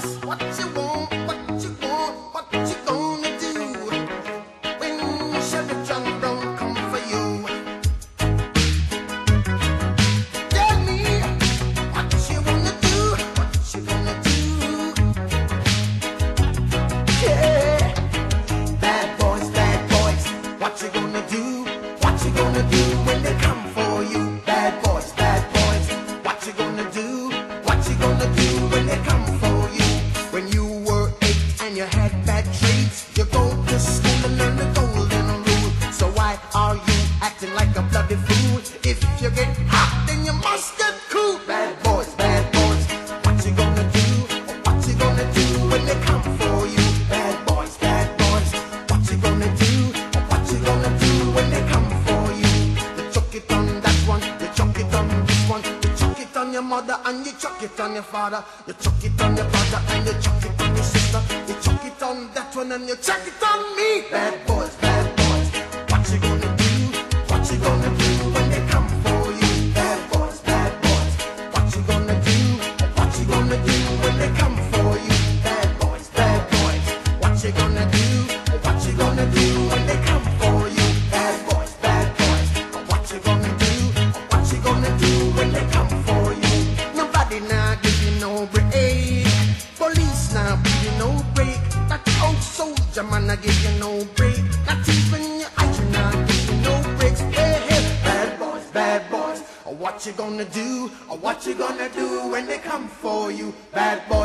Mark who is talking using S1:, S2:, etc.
S1: What you want, what you want, what you gonna do when Chevy John Brown come for you? Tell me what you wanna do, what you gonna do? Yeah, bad boys, what you gonna do? What you gonna do when they come for you? Bad boys, what you gonna do? What you gonna do when they come for you? When you were 8 and you had bad traits, you go to school and learn the golden rule. So why are you acting like a bloody fool? If you get hot, then you must get cool. Bad boys, what you gonna do? What you gonna do when they come for you? Bad boys, what you gonna do? What you gonna do when they come for you? You chuck it on that one, you chuck it on this one, you chuck it on your mother and you chuck it on your father, you chuck it on your brother and you chuck it on your sister, you chuck it on that one and you chuck it on me. Bad boys, what you gonna do? What you gonna do when they come for you? Bad boys, what you gonna do? What you gonna do when they come for you? Bad boys, what you gonna do? What you gonna do when they come for you? Bad boys, what you gonna do? What you gonna do when they come for you? Nobody now give you no break. Police now give you no break. That old soldier man I give you no break. Not even your eyes now give you no breaks. Hey, bad boys, what you gonna do? What you gonna do when they come for you? Bad boys.